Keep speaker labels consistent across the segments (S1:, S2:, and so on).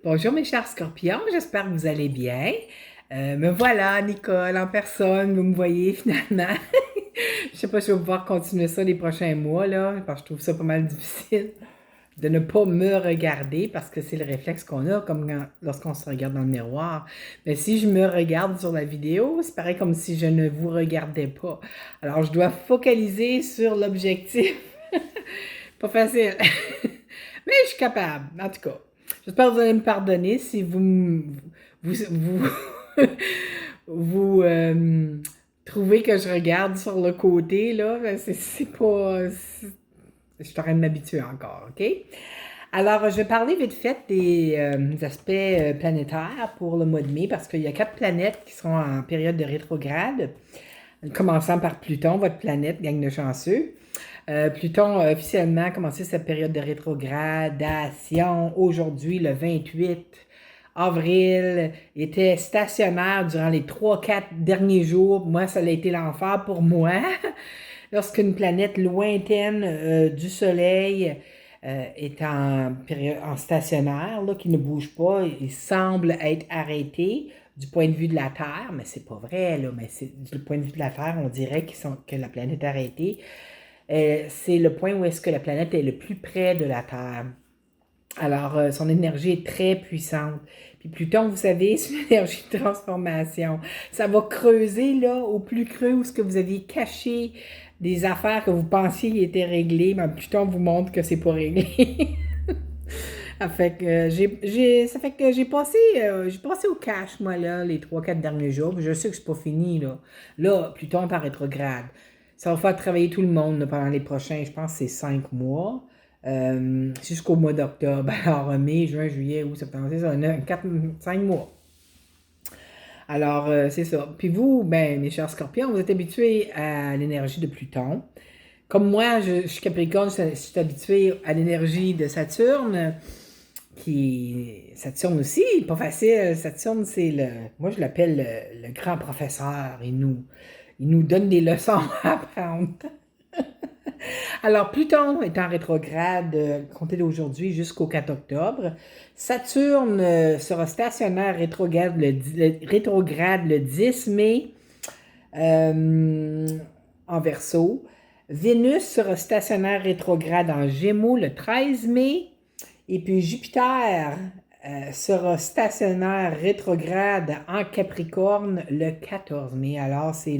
S1: Bonjour mes chers scorpions, j'espère que vous allez bien. Me voilà, Nicole, en personne, vous me voyez finalement. Je sais pas si je vais pouvoir continuer ça les prochains mois, là, parce que je trouve ça pas mal difficile de ne pas me regarder, parce que c'est le réflexe qu'on a, comme lorsqu'on se regarde dans le miroir. Mais si je me regarde sur la vidéo, c'est pareil comme si je ne vous regardais pas. Alors, je dois focaliser sur l'objectif. Pas facile. Mais je suis capable, en tout cas. J'espère que vous allez me pardonner si vous, vous trouvez que je regarde sur le côté, là. Ben, c'est pas... Je suis en train de m'habituer encore, OK? Alors, je vais parler vite fait des aspects planétaires pour le mois de mai, parce qu'il y a 4 planètes qui seront en période de rétrograde, commençant par Pluton, votre planète, gang de chanceux. Pluton a officiellement commencé sa période de rétrogradation aujourd'hui, le 28 avril. Il était stationnaire durant les 3-4 derniers jours. Moi, ça a été l'enfer pour moi. Lorsqu'une planète lointaine du Soleil est en stationnaire, là, qui ne bouge pas, il semble être arrêté du point de vue de la Terre, mais c'est pas vrai, là, mais du point de vue de la Terre, on dirait que la planète est arrêtée. C'est le point où est-ce que la planète est le plus près de la Terre. Alors, son énergie est très puissante. Puis Pluton, vous savez, c'est une énergie de transformation. Ça va creuser, là, au plus creux où ce que vous aviez caché des affaires que vous pensiez étaient réglées, mais Pluton vous montre que c'est pas réglé. Ça fait que j'ai passé au cash, moi, là, les 3-4 derniers jours. Puis je sais que c'est pas fini, là. Là, Pluton est en rétrograde. Ça va faire travailler tout le monde là, pendant les prochains, je pense, c'est 5 mois. Jusqu'au mois d'octobre. Alors, mai, juin, juillet, août, septembre, c'est ça, 5 mois. Alors, c'est ça. Puis vous, ben, mes chers scorpions, vous êtes habitués à l'énergie de Pluton. Comme moi, je suis Capricorne, je suis habituée à l'énergie de Saturne. Saturne aussi, pas facile. Saturne, c'est moi je l'appelle le grand professeur. Il nous donne des leçons à apprendre. Alors, Pluton est en rétrograde, compté d'aujourd'hui jusqu'au 4 octobre. Saturne sera stationnaire rétrograde le 10 mai en Verseau. Vénus sera stationnaire rétrograde en Gémeaux le 13 mai. Et puis Jupiter sera stationnaire rétrograde en Capricorne le 14 mai. Alors, c'est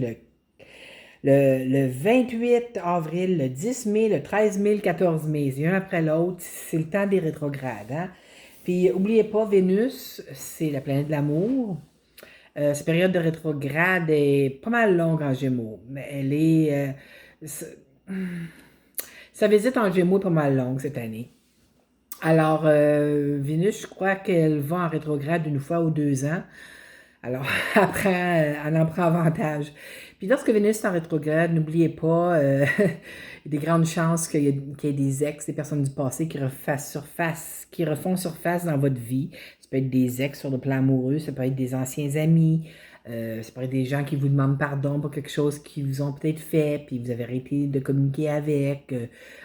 S1: le 28 avril, le 10 mai, le 13 mai, le 14 mai. C'est un après l'autre. C'est le temps des rétrogrades. Hein? Puis, n'oubliez pas, Vénus, c'est la planète de l'amour. Cette période de rétrograde est pas mal longue en Gémeaux. Mais elle est... sa visite en Gémeaux est pas mal longue cette année. Alors, Vénus, je crois qu'elle va en rétrograde une fois ou 2 ans. Alors, après, elle en prend avantage. Puis lorsque Vénus est en rétrograde, n'oubliez pas, il y a des grandes chances qu'il y ait des ex, des personnes du passé qui refont surface dans votre vie. Ça peut être des ex sur le plan amoureux, ça peut être des anciens amis, ça peut être des gens qui vous demandent pardon pour quelque chose qu'ils vous ont peut-être fait, puis vous avez arrêté de communiquer avec.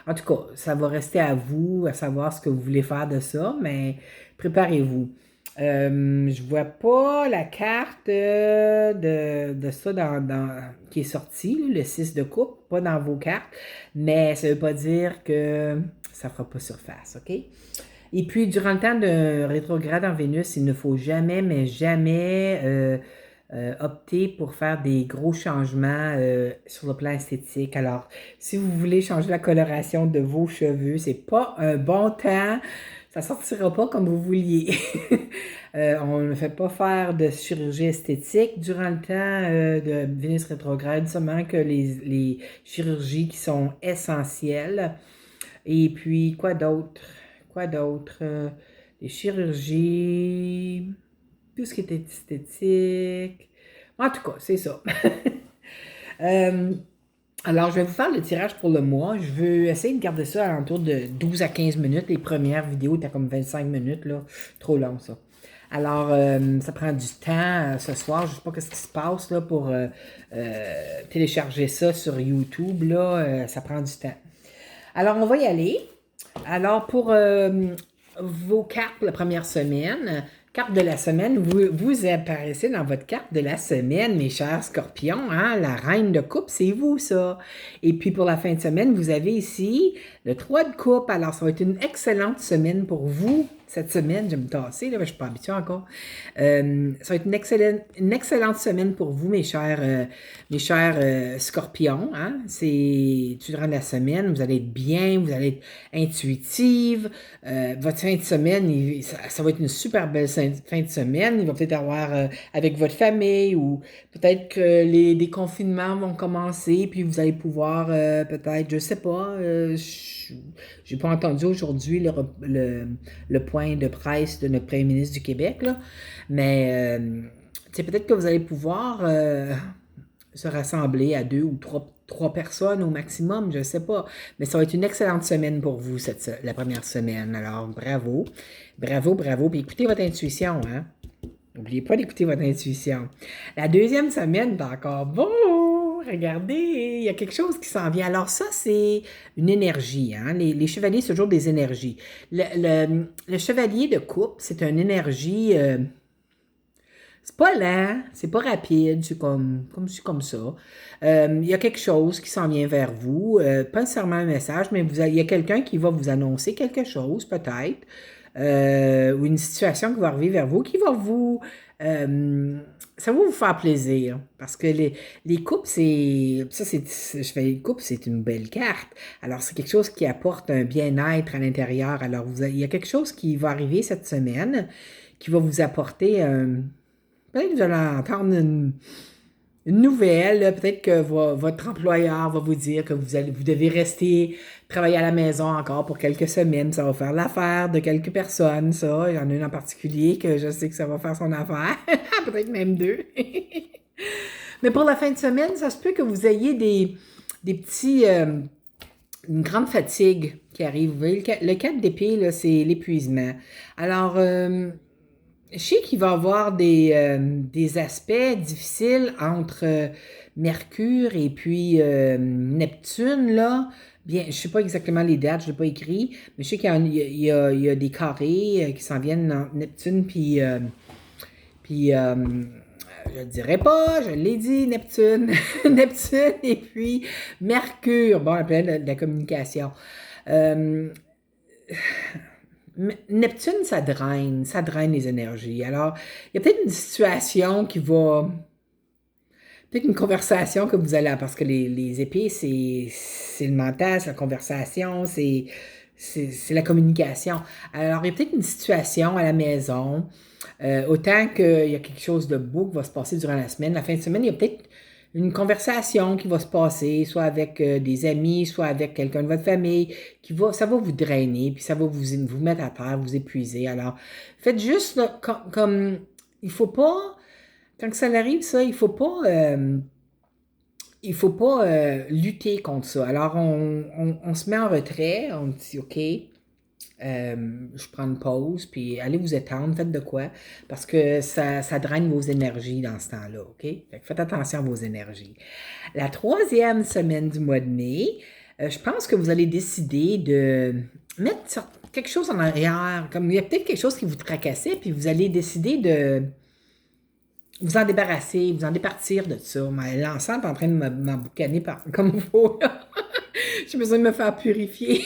S1: En tout cas, ça va rester à vous, à savoir ce que vous voulez faire de ça, mais préparez-vous. Je vois pas la carte de ça qui est sortie, le 6 de coupe, pas dans vos cartes, mais ça veut pas dire que ça fera pas surface, OK? Et puis, durant le temps de rétrograde en Vénus, il ne faut jamais, mais jamais opter pour faire des gros changements sur le plan esthétique. Alors, si vous voulez changer la coloration de vos cheveux, c'est pas un bon temps. Ça sortira pas comme vous vouliez. On ne fait pas faire de chirurgie esthétique durant le temps de Vénus rétrograde, seulement que les chirurgies qui sont essentielles. Et puis, quoi d'autre? Quoi d'autre? Les chirurgies, tout ce qui est esthétique. En tout cas, c'est ça. Alors, je vais vous faire le tirage pour le mois. Je veux essayer de garder ça à l'entour de 12 à 15 minutes. Les premières vidéos étaient comme 25 minutes, là. Trop long, ça. Alors, ça prend du temps ce soir. Je ne sais pas ce qui se passe là, pour télécharger ça sur YouTube. Là, ça prend du temps. Alors, on va y aller. Alors, pour vos cartes la première semaine. Carte de la semaine, vous apparaissez dans votre carte de la semaine, mes chers scorpions, hein? La reine de coupe, c'est vous, ça. Et puis pour la fin de semaine, vous avez ici le 3 de coupe. Alors, ça va être une excellente semaine pour vous. Cette semaine, je vais me tasser, là, je ne suis pas habituée encore. Ça va être une excellente semaine pour vous, mes chers scorpions. Hein? C'est durant la semaine, vous allez être bien, vous allez être intuitive. Votre fin de semaine, ça va être une super belle fin de semaine. Il va peut-être avoir avec votre famille ou peut-être que les déconfinements vont commencer, puis vous allez pouvoir peut-être, je sais pas, j'ai pas entendu aujourd'hui le point de presse de notre premier ministre du Québec, là, mais c'est peut-être que vous allez pouvoir se rassembler à deux ou trois personnes au maximum, je ne sais pas. Mais ça va être une excellente semaine pour vous, la première semaine. Alors, bravo. Bravo, bravo. Puis écoutez votre intuition, hein. N'oubliez pas d'écouter votre intuition. La deuxième semaine, c'est encore bon. Regardez, il y a quelque chose qui s'en vient. Alors ça, c'est une énergie. Hein? Les chevaliers, c'est toujours des énergies. Le chevalier de coupe, c'est une énergie... c'est pas lent, c'est pas rapide, c'est comme ça. Il y a quelque chose qui s'en vient vers vous, pas nécessairement un message, mais il y a quelqu'un qui va vous annoncer quelque chose, peut-être, ou une situation qui va arriver vers vous, qui va ça va vous faire plaisir, parce que les coupes, je fais les coupes, c'est une belle carte. Alors, c'est quelque chose qui apporte un bien-être à l'intérieur. Alors, il y a quelque chose qui va arriver cette semaine, qui va vous apporter peut-être que vous allez entendre une nouvelle, peut-être que votre employeur va vous dire que vous devez rester travailler à la maison encore pour quelques semaines. Ça va faire l'affaire de quelques personnes, ça. Il y en a une en particulier que je sais que ça va faire son affaire. Peut-être même deux. Mais pour la fin de semaine, ça se peut que vous ayez des petits... une grande fatigue qui arrive. Vous voyez, le 4 d'épée, là, c'est l'épuisement. Alors... je sais qu'il va y avoir des aspects difficiles entre Mercure et puis Neptune, là. Bien, je ne sais pas exactement les dates, je ne l'ai pas écrit, mais je sais qu'il y a des carrés qui s'en viennent entre Neptune puis je ne le dirai pas, je l'ai dit, Neptune, Neptune et puis Mercure, bon, la planète de la communication. Neptune, ça draine les énergies. Alors, il y a peut-être une situation qui va... Peut-être une conversation que vous allez... Parce que les épées, c'est le mental, c'est la conversation, c'est la communication. Alors, il y a peut-être une situation à la maison, autant qu'il y a quelque chose de beau qui va se passer durant la semaine. La fin de semaine, il y a peut-être une conversation qui va se passer, soit avec des amis, soit avec quelqu'un de votre famille, ça va vous drainer, puis ça va vous mettre à terre, vous épuiser. Alors, faites juste là, comme il faut pas, quand ça arrive, ça, il faut pas lutter contre ça. Alors, on se met en retrait, on dit, OK, je prends une pause, puis allez vous étendre, faites de quoi, parce que ça draine vos énergies dans ce temps-là, OK? Fait que faites attention à vos énergies. La troisième semaine du mois de mai, je pense que vous allez décider de mettre quelque chose en arrière, comme il y a peut-être quelque chose qui vous tracassait, puis vous allez décider de vous en débarrasser, vous en départir de ça. L'ensemble est en train de m'emboucaner comme il faut. J'ai besoin de me faire purifier.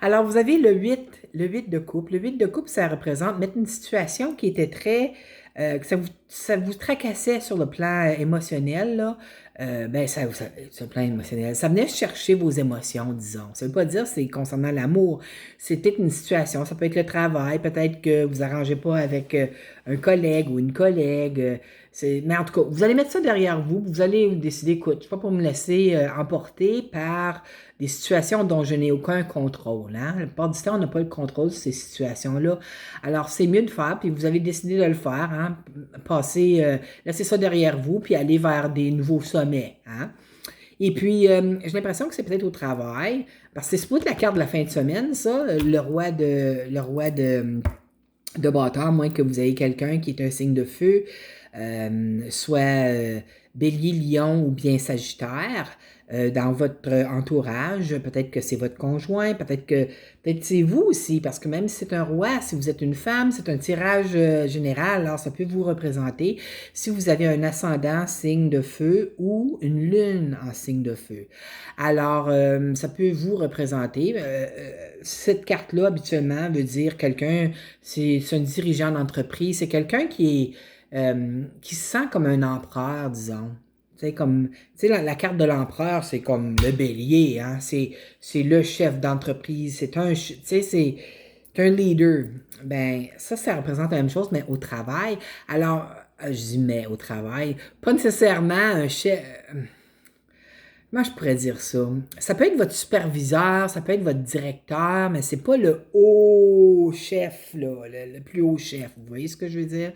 S1: Alors, vous avez le 8 de coupe. Le 8 de coupe, ça représente mettre une situation qui était très... que ça vous tracassait sur le plan émotionnel, là. Sur le plan émotionnel, ça venait chercher vos émotions, disons. Ça ne veut pas dire que c'est concernant l'amour. C'est peut-être une situation, ça peut être le travail, peut-être que vous arrangez pas avec un collègue ou une collègue. Mais en tout cas, vous allez mettre ça derrière vous, vous allez décider, écoute, je ne suis pas pour me laisser emporter par des situations dont je n'ai aucun contrôle. Hein? La plupart du temps, on n'a pas le contrôle de ces situations-là. Alors, c'est mieux de faire, puis vous avez décidé de le faire. Hein? Laissez ça derrière vous, puis aller vers des nouveaux sommets. Hein? Et puis, j'ai l'impression que c'est peut-être au travail, parce que c'est supposé être la carte de la fin de semaine, ça, le roi de bâton, à moins que vous ayez quelqu'un qui est un signe de feu, soit Bélier, Lion ou bien Sagittaire dans votre entourage. Peut-être que c'est votre conjoint, peut-être c'est vous aussi, parce que même si c'est un roi, si vous êtes une femme, c'est un tirage général, alors ça peut vous représenter si vous avez un ascendant signe de feu ou une lune en signe de feu. Alors, ça peut vous représenter. Cette carte-là, habituellement, veut dire quelqu'un, c'est un dirigeant d'entreprise, c'est quelqu'un qui se sent comme un empereur, disons. Tu sais, la carte de l'empereur, c'est comme le bélier, hein? C'est le chef d'entreprise, tu sais, c'est un leader. Ben, ça représente la même chose, mais au travail. Alors, je dis mais au travail, pas nécessairement un chef. Comment je pourrais dire ça? Ça peut être votre superviseur, ça peut être votre directeur, mais c'est pas le haut chef, là, le plus haut chef. Vous voyez ce que je veux dire?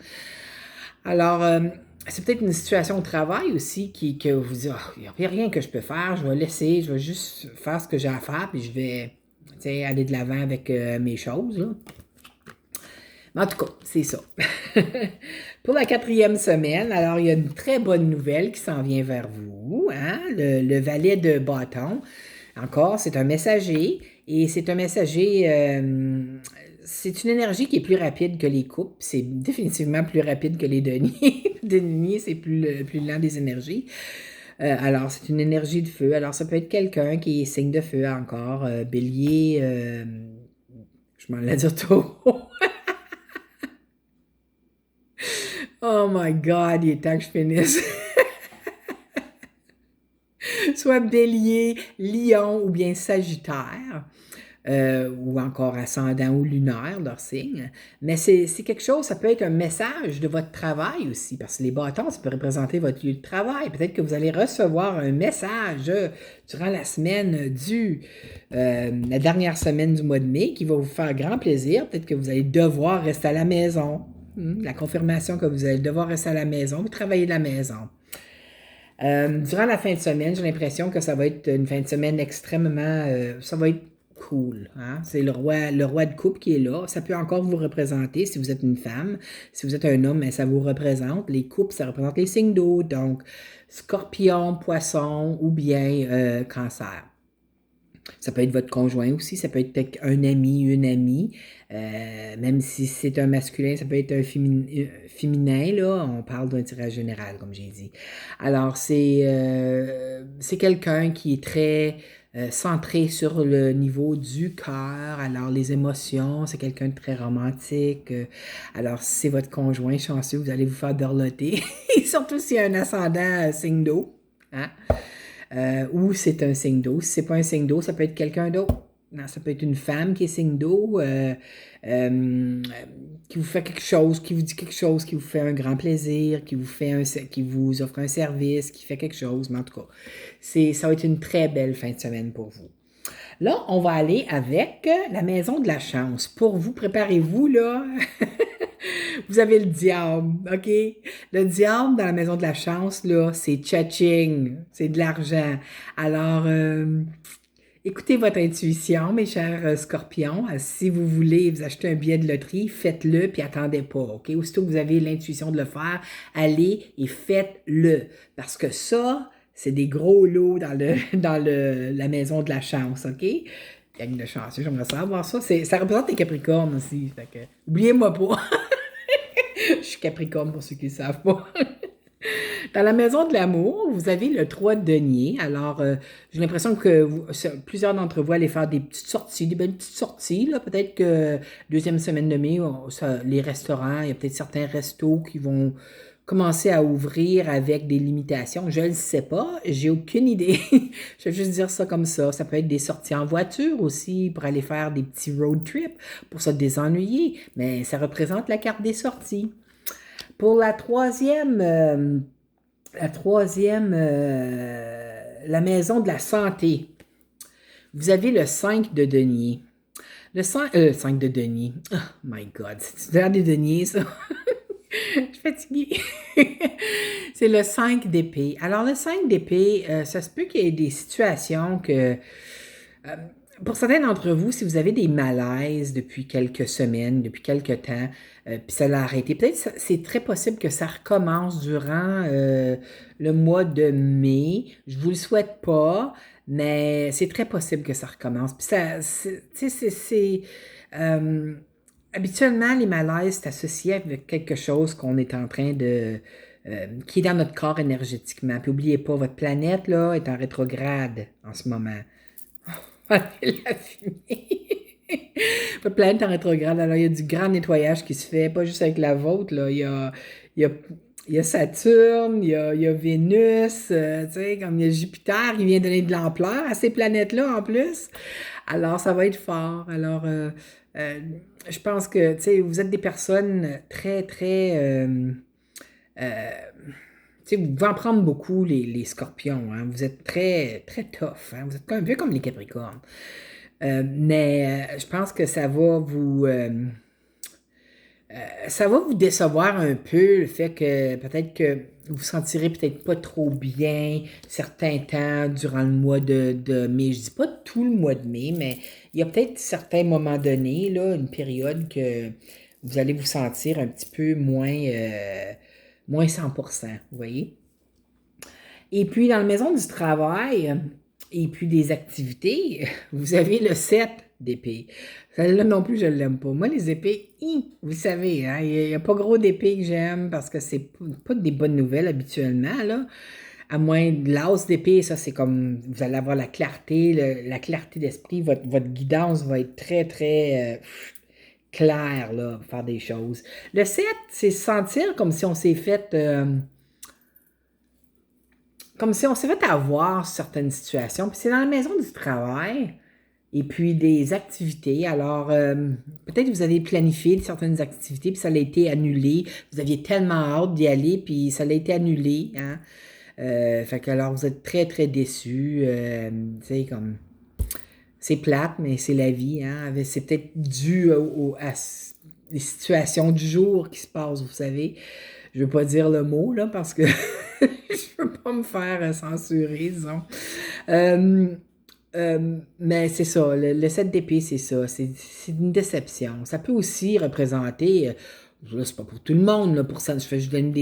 S1: Alors, c'est peut-être une situation au travail aussi que vous dites, ah, il n'y a rien que je peux faire, je vais laisser, je vais juste faire ce que j'ai à faire, puis je vais aller de l'avant avec mes choses. Là. Mais en tout cas, c'est ça. Pour la 4e semaine, alors il y a une très bonne nouvelle qui s'en vient vers vous. Hein? Le valet de bâton, encore, c'est un messager. Et c'est un messager, c'est une énergie qui est plus rapide que les coupes. C'est définitivement plus rapide que les deniers. Les deniers, c'est plus lent des énergies. Alors, c'est une énergie de feu. Alors, ça peut être quelqu'un qui est signe de feu encore. Bélier, je m'en l'ai dit trop. Oh my God, il est temps que je finisse. Soit bélier, lion ou bien sagittaire. Ou encore ascendant ou lunaire, leur signe. Mais c'est quelque chose, ça peut être un message de votre travail aussi, parce que les bâtons, ça peut représenter votre lieu de travail. Peut-être que vous allez recevoir un message durant la semaine la dernière semaine du mois de mai qui va vous faire grand plaisir. Peut-être que vous allez devoir rester à la maison. La confirmation que vous allez devoir rester à la maison, vous travaillez de la maison. Durant la fin de semaine, j'ai l'impression que ça va être une fin de semaine extrêmement... ça va être cool. Hein? C'est le roi de coupe qui est là. Ça peut encore vous représenter si vous êtes une femme. Si vous êtes un homme, ça vous représente. Les coupes, ça représente les signes d'eau. Donc, scorpion, poisson ou bien cancer. Ça peut être votre conjoint aussi, ça peut être un ami, une amie. Même si c'est un masculin, ça peut être un féminin, là. On parle d'un tirage général, comme j'ai dit. Alors, c'est quelqu'un qui est très centré sur le niveau du cœur. Alors, les émotions, c'est quelqu'un de très romantique. Alors, si c'est votre conjoint chanceux, vous allez vous faire dorloter. Surtout s'il y a un ascendant signe d'eau. Hein? Ou c'est un signe d'eau. Si c'est pas un signe d'eau, ça peut être quelqu'un d'autre. Non, ça peut être une femme qui est signe d'eau, qui vous fait quelque chose, qui vous dit quelque chose, qui vous fait un grand plaisir, qui vous offre un service, qui fait quelque chose. Mais en tout cas, ça va être une très belle fin de semaine pour vous. Là, on va aller avec la maison de la chance. Pour vous, préparez-vous, là. Vous avez le diable, OK? Le diable dans la maison de la chance, là, c'est tcha-ching, c'est de l'argent. Alors, écoutez votre intuition, mes chers scorpions. Si vous voulez vous acheter un billet de loterie, faites-le puis attendez pas, OK? Aussitôt que vous avez l'intuition de le faire, allez et faites-le. Parce que ça, c'est des gros lots dans la maison de la chance, OK? Gang de chanceux, j'aimerais savoir ça. Ça représente les Capricornes aussi. Fait que, oubliez-moi pas. Je suis Capricorne pour ceux qui ne savent pas. Dans la maison de l'amour, vous avez le 3 de denier. Alors, j'ai l'impression que plusieurs d'entre vous allez faire des petites sorties, des belles petites sorties. Là. Peut-être que deuxième semaine de mai, les restaurants, il y a peut-être certains restos qui vont commencer à ouvrir avec des limitations. Je ne le sais pas, j'ai aucune idée. Je vais juste dire ça comme ça. Ça peut être des sorties en voiture aussi pour aller faire des petits road trips, pour se désennuyer. Mais ça représente la carte des sorties. Pour la troisième, la maison de la santé. Vous avez le 5 de denier. Le 5 de denier. Oh my God, c'est l'heure des deniers, ça. Je suis fatiguée. C'est le 5 d'épée. Alors, le 5 d'épée, ça se peut qu'il y ait des situations que Pour certains d'entre vous, si vous avez des malaises depuis quelques semaines, depuis quelques temps, puis ça l'a arrêté, peut-être c'est très possible que ça recommence durant le mois de mai. Je vous le souhaite pas, mais c'est très possible que ça recommence. Puis ça, tu sais, euh, habituellement, les malaises, c'est associé avec quelque chose qu'on est en train de, qui est dans notre corps énergétiquement. Puis n'oubliez pas, votre planète, là, est en rétrograde en ce moment. La fumée. Votre planète en rétrograde. Alors, il y a du grand nettoyage qui se fait, pas juste avec la vôtre, là. Il y a, il y a Saturne, il y a Vénus, tu sais, comme il y a Jupiter qui vient donner de l'ampleur à ces planètes-là en plus. Alors, ça va être fort. Alors, euh, je pense que, tu sais, vous êtes des personnes très, très... euh, tu sais, vous pouvez en prendre beaucoup, les scorpions. Hein. Vous êtes très, très tough. Hein. Vous êtes un peu comme les capricornes. Mais je pense que ça va vous décevoir un peu, le fait que peut-être que vous vous sentirez peut-être pas trop bien certains temps durant le mois de mai. Je dis pas tout le mois de mai, mais il y a peut-être certains moments donnés, là, une période que vous allez vous sentir un petit peu moins 100%, vous voyez? Et puis, dans la maison du travail, et puis des activités, vous avez le 7 d'épée. Celle-là non plus, je ne l'aime pas. Moi, les épées, vous savez, hein, il n'y a pas gros d'épées que j'aime parce que c'est pas des bonnes nouvelles habituellement, là. À moins de l'as d'épée, ça c'est comme, vous allez avoir la clarté, la clarté d'esprit, votre guidance va être très, très claire, là, pour faire des choses. Le 7, c'est se sentir comme si on s'est fait... comme si on s'est fait avoir certaines situations. Puis c'est dans la maison du travail et puis des activités. Alors, peut-être que vous avez planifié certaines activités, puis ça a été annulé. Vous aviez tellement hâte d'y aller, puis ça a été annulé. Hein? Fait que alors, vous êtes très, très déçus. Tu sais, comme... C'est plate, mais c'est la vie. Hein? C'est peut-être dû à les situations du jour qui se passent, vous savez. Je veux pas dire le mot, là, parce que je veux pas me faire censurer, disons. Euh, mais c'est ça, le 7 d'épée, c'est ça. C'est une déception. Ça peut aussi représenter, là, c'est pas pour tout le monde, là, pour ça, je donne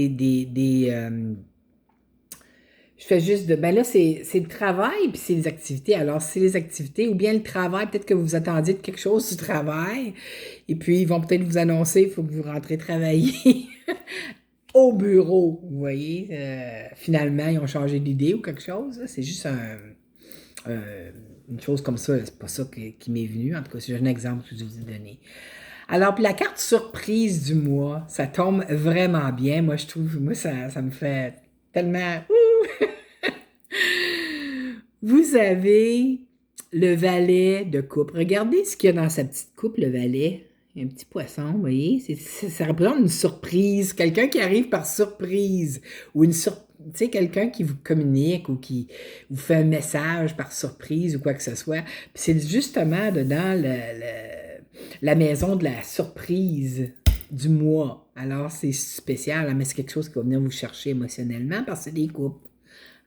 S1: je fais juste de. Ben là, c'est le travail, puis c'est les activités. Alors, c'est les activités, ou bien le travail, peut-être que vous attendiez de quelque chose du travail, et puis ils vont peut-être vous annoncer, il faut que vous rentrez travailler au bureau. Vous voyez, finalement, ils ont changé d'idée ou quelque chose. C'est juste une chose comme ça. C'est pas ça qui m'est venu. En tout cas, c'est un exemple que je vous ai donné. Alors, puis la carte surprise du mois, ça tombe vraiment bien. Moi, je trouve, moi, ça me fait tellement... Vous avez le valet de coupe. Regardez ce qu'il y a dans sa petite coupe, le valet. Il y a un petit poisson, vous voyez? Ça représente une surprise. Quelqu'un qui arrive par surprise. Ou tu sais, quelqu'un qui vous communique ou qui vous fait un message par surprise ou quoi que ce soit. Puis c'est justement dedans la maison de la surprise du mois. Alors, c'est spécial, hein, mais c'est quelque chose qui va venir vous chercher émotionnellement parce que c'est des couples.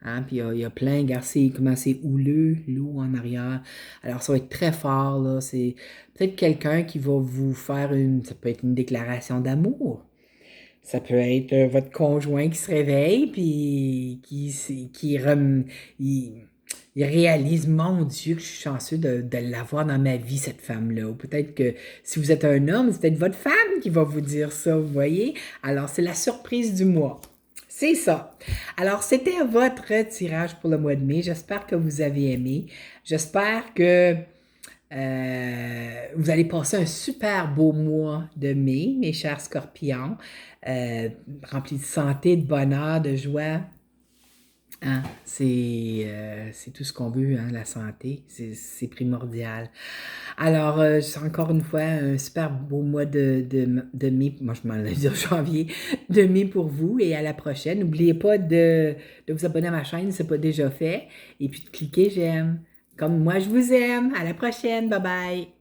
S1: Hein, puis il y a plein, regarde, comment c'est houleux, l'eau en arrière. Alors, ça va être très fort, là. C'est peut-être quelqu'un qui va vous faire ça peut être une déclaration d'amour. Ça peut être votre conjoint qui se réveille, puis il réalise, mon Dieu, que je suis chanceux de l'avoir dans ma vie, cette femme-là. Ou peut-être que si vous êtes un homme, c'est peut-être votre femme qui va vous dire ça, vous voyez? Alors, c'est la surprise du mois. C'est ça. Alors, c'était votre tirage pour le mois de mai. J'espère que vous avez aimé. J'espère que vous allez passer un super beau mois de mai, mes chers scorpions, rempli de santé, de bonheur, de joie. Hein? C'est tout ce qu'on veut, hein, la santé. C'est primordial. Alors, c'est encore une fois un super beau mois de mai. Moi, je m'en allais dire janvier, de mai pour vous. Et à la prochaine. N'oubliez pas de vous abonner à ma chaîne si ce n'est pas déjà fait. Et puis de cliquer j'aime. Comme moi, je vous aime. À la prochaine. Bye bye.